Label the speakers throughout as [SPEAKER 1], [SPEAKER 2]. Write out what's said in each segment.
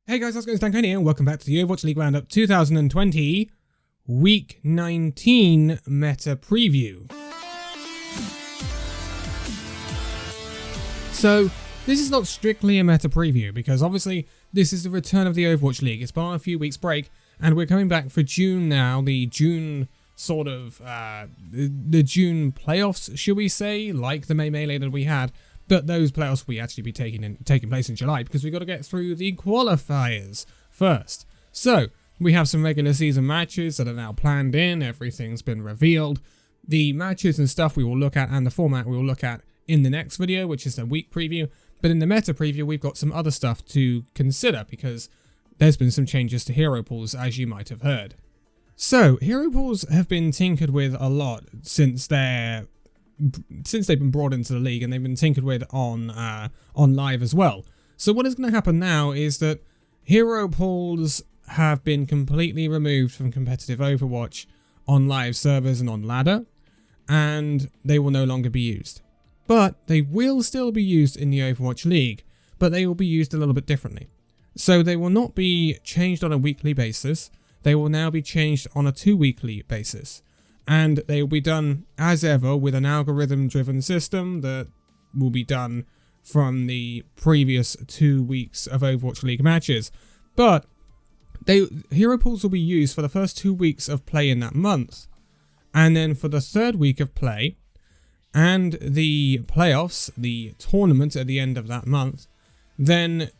[SPEAKER 1] Hey guys, how's it going? It's Danconia and welcome back to the Overwatch League Roundup 2020 Week 19 Meta Preview. So, this is not strictly a meta preview because obviously this is the return of the Overwatch League. It's been on a few weeks break and we're coming back for June now, the June sort of, the June playoffs, should we say, like the May Melee that we had. But those playoffs will actually be taking place in July because we've got to get through the qualifiers first. So, we have some regular season matches that are now planned in, everything's been revealed. The matches and stuff we will look at and the format we will look at in the next video, which is a week preview. But in the meta preview, we've got some other stuff to consider because there's been some changes to hero pools, as you might have heard. So, hero pools have been tinkered with a lot since they've been brought into the league, and they've been tinkered with on live as well. So what is going to happen now is that hero pools have been completely removed from competitive Overwatch on live servers and on ladder, and they will no longer be used. But they will still be used in the Overwatch League, but they will be used a little bit differently. So they will not be changed on a weekly basis, they will now be changed on a 2-weekly basis. And they will be done, as ever, with an algorithm-driven system that will be done from the previous 2 weeks of Overwatch League matches. But hero pools will be used for the first 2 weeks of play in that month. And then for the 3rd week of play, and the playoffs, the tournament at the end of that month, then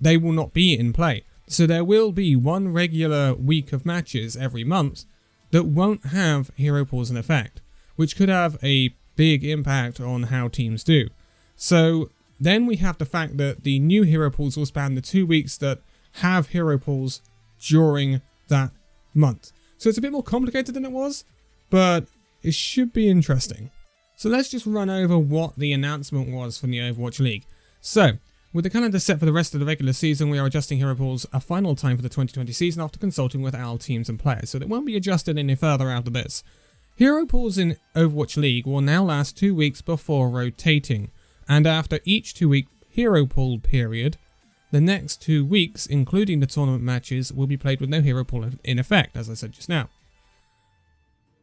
[SPEAKER 1] they will not be in play. So there will be one regular week of matches every month that won't have hero pools in effect, which could have a big impact on how teams do. So then we have the fact that the new hero pools will span the 2 weeks that have hero pools during that month. So it's a bit more complicated than it was, but it should be interesting. So let's just run over what the announcement was from the Overwatch League. So, with the calendar set for the rest of the regular season, we are adjusting hero pools a final time for the 2020 season after consulting with our teams and players, so they won't be adjusted any further after this. Hero pools in Overwatch League will now last 2 weeks before rotating, and after each 2-week hero pool period, the next 2 weeks, including the tournament matches, will be played with no hero pool in effect, as I said just now.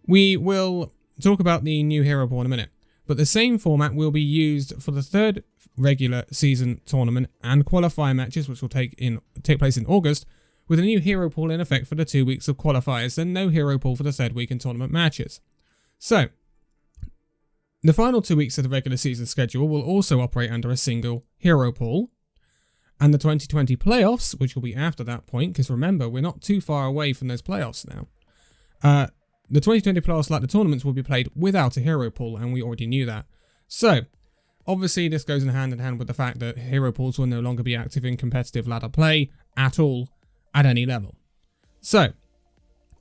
[SPEAKER 1] We will talk about the new hero pool in a minute, but the same format will be used for the 3rd regular season tournament and qualifier matches, which will take place in August, with a new hero pool in effect for the 2 weeks of qualifiers and no hero pool for the 3rd week in tournament matches. So, the final 2 weeks of the regular season schedule will also operate under a single hero pool, and the 2020 playoffs, which will be after that point, because remember, we're not too far away from those playoffs now. The 2020 playoffs, like the tournaments, will be played without a hero pool, and we already knew that. So, obviously, this goes in hand with the fact that hero pools will no longer be active in competitive ladder play at all, at any level. So,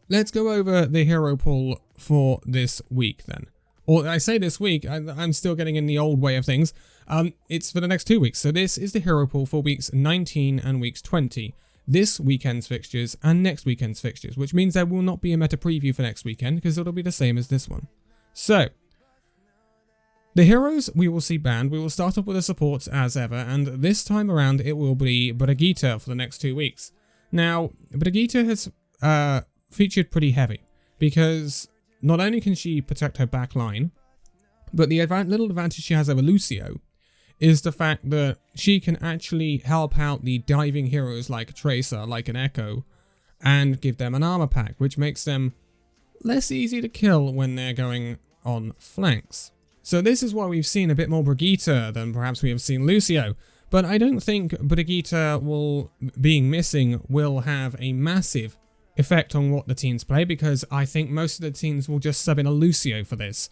[SPEAKER 1] let's go over the hero pool for this week then. Or I say this week, I'm still getting in the old way of things. It's for the next 2 weeks. So this is the hero pool for weeks 19 and weeks 20. This weekend's fixtures and next weekend's fixtures, which means there will not be a meta preview for next weekend because it'll be the same as this one. So, the heroes we will see banned. We will start off with the supports as ever, and this time around it will be Brigitte for the next 2 weeks. Now, Brigitte has featured pretty heavy, because not only can she protect her back line, but the little advantage she has over Lucio is the fact that she can actually help out the diving heroes like a Tracer, like an Echo, and give them an armor pack, which makes them less easy to kill when they're going on flanks. So this is why we've seen a bit more Brigitte than perhaps we have seen Lucio, but I don't think Brigitte being missing will have a massive effect on what the teams play, because I think most of the teams will just sub in a Lucio for this.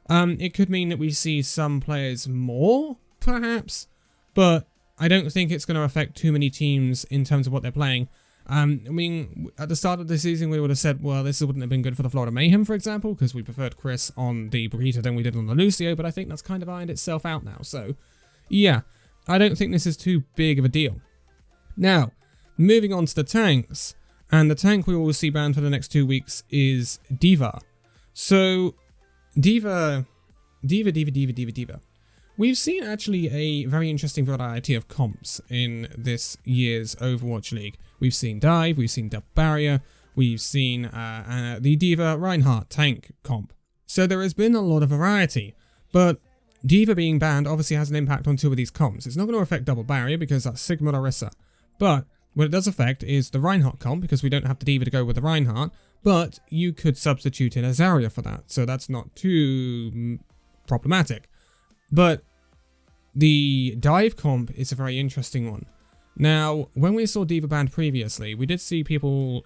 [SPEAKER 1] It could mean that we see some players more, perhaps, but I don't think it's going to affect too many teams in terms of what they're playing. I mean, at the start of the season, we would have said, well, this wouldn't have been good for the Florida Mayhem, for example, because we preferred Chris on the Brigitte than we did on the Lucio, but I think that's kind of ironed itself out now. So, yeah, I don't think this is too big of a deal. Now, moving on to the tanks, and the tank we will see banned for the next 2 weeks is D.Va. So, D.Va we've seen actually a very interesting variety of comps in this year's Overwatch League. We've seen Dive, we've seen Double Barrier, we've seen the D.Va Reinhardt tank comp. So there has been a lot of variety, but D.Va being banned obviously has an impact on two of these comps. It's not going to affect Double Barrier because that's Sigma Orisa, but what it does affect is the Reinhardt comp, because we don't have the D.Va to go with the Reinhardt, but you could substitute in a Zarya for that, so that's not too problematic. But the Dive comp is a very interesting one. Now, when we saw D.Va banned previously, we did see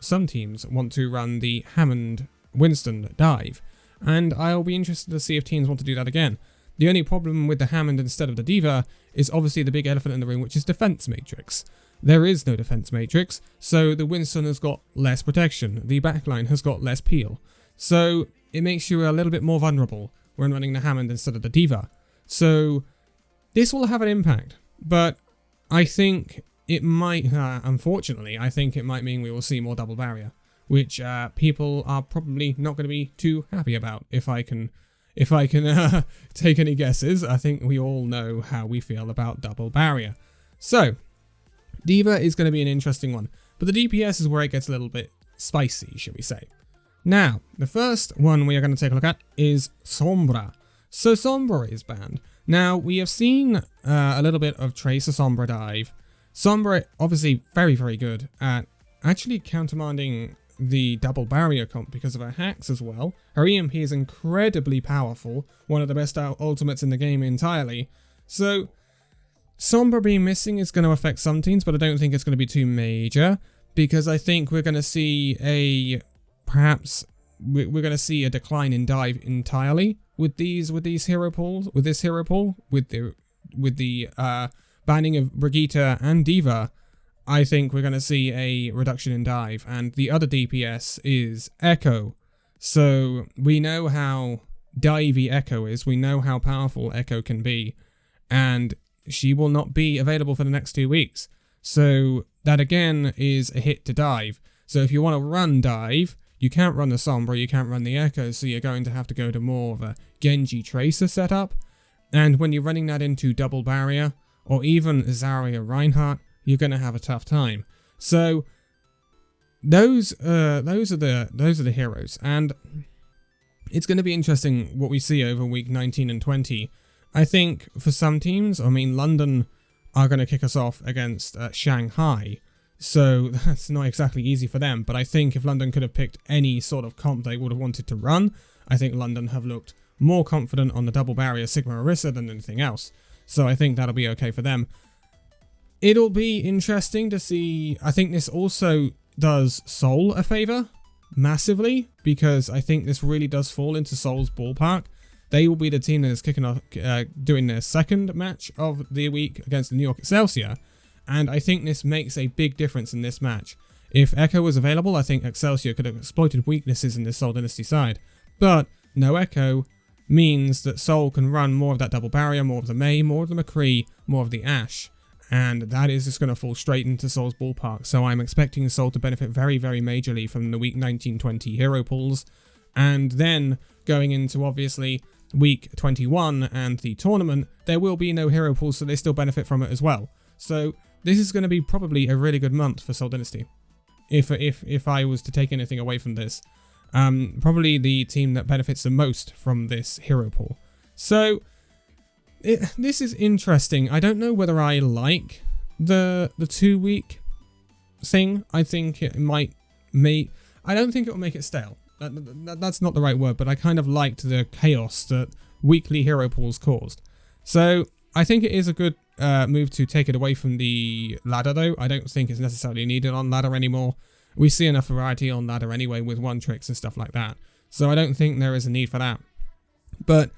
[SPEAKER 1] some teams want to run the Hammond Winston Dive, and I'll be interested to see if teams want to do that again. The only problem with the Hammond instead of the D.Va is obviously the big elephant in the room, which is defense matrix. There is no defense matrix, so the Winston has got less protection, the backline has got less peel, so it makes you a little bit more vulnerable when running the Hammond instead of the D.Va. So this will have an impact, but I think it might, unfortunately, I think it might mean we will see more Double Barrier, which people are probably not going to be too happy about. If I can take any guesses, I think we all know how we feel about Double Barrier. So D.Va is going to be an interesting one, but the DPS is where it gets a little bit spicy, shall we say. Now, the first one we are going to take a look at is Sombra. So Sombra is banned. Now, we have seen a little bit of Tracer Sombra dive. Sombra, obviously very, very good at actually countermanding the Double Barrier comp because of her hacks as well. Her EMP is incredibly powerful, one of the best ultimates in the game entirely. So Sombra being missing is going to affect some teams, but I don't think it's going to be too major, because I think we're going to see we're going to see a decline in dive entirely with these hero pools, with this hero pool, with the banning of Brigitte and D.Va. I think we're going to see a reduction in dive, and the other DPS is Echo. So we know how divey Echo is, we know how powerful Echo can be, and she will not be available for the next 2 weeks. So that again is a hit to dive. So if you want to run dive, you can't run the Sombra, you can't run the Echo, so you're going to have to go to more of a Genji Tracer setup. And when you're running that into Double Barrier, or even Zarya Reinhardt, you're going to have a tough time. So those are the heroes, and it's going to be interesting what we see over week 19 and 20. I think for some teams, I mean, London are going to kick us off against Shanghai, so that's not exactly easy for them. But I think if London could have picked any sort of comp they would have wanted to run, I think London have looked more confident on the Double Barrier Sigma Orisa than anything else. So I think that'll be okay for them. It'll be interesting to see. I think this also does Seoul a favour massively, because I think this really does fall into Seoul's ballpark. They will be the team that is kicking off, doing their second match of the week against the New York Excelsior, and I think this makes a big difference in this match. If Echo was available, I think Excelsior could have exploited weaknesses in this Seoul Dynasty side, but no Echo means that Seoul can run more of that Double Barrier, more of the Mei, more of the McCree, more of the Ashe, and that is just going to fall straight into Seoul's ballpark. So I'm expecting Seoul to benefit very, very majorly from the week 19-20 hero pools, and then going into obviously week 21 and the tournament, there will be no hero pools, so they still benefit from it as well. So this is going to be probably a really good month for Seoul Dynasty. If I was to take anything away from this, probably the team that benefits the most from this hero pool. So this is interesting. I don't know whether I like the 2 week thing. I think it might I don't think it will make it stale. That's not the right word, but I kind of liked the chaos that weekly hero pools caused. So I think it is a good move to take it away from the ladder, though. I don't think it's necessarily needed on ladder anymore. We see enough variety on ladder anyway with one tricks and stuff like that. So I don't think there is a need for that. But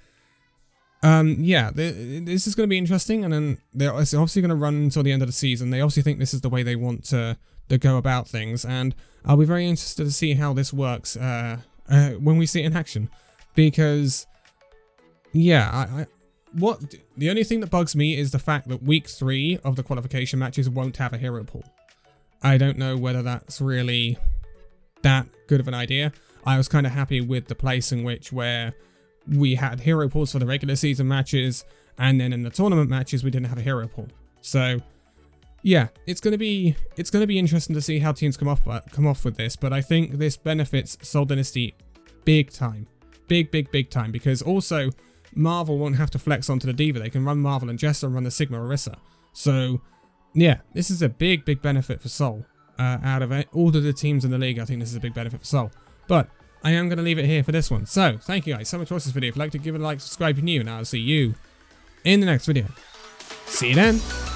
[SPEAKER 1] yeah, this is going to be interesting, and then they're obviously going to run until the end of the season. They obviously think this is the way they want to go about things, and I'll be very interested to see how this works when we see it in action. Because, yeah, the only thing that bugs me is the fact that week 3 of the qualification matches won't have a hero pool. I don't know whether that's really that good of an idea. I was kind of happy with the place in where we had hero pools for the regular season matches, And then in the tournament matches, we didn't have a hero pool. So yeah, it's gonna be interesting to see how teams come off with this. But I think this benefits Soul Dynasty big time, big time, because also Marvel won't have to flex onto the Diva. They can run Marvel and Jester and run the Sigma Orisa. So yeah, this is a big benefit for Soul. Out of all of the teams in the league, I think this is a big benefit for Soul. But I am going to leave it here for this one. So thank you guys so much for watching this video. If you'd like to give it a like, subscribe if you're new, and I'll see you in the next video. See you then.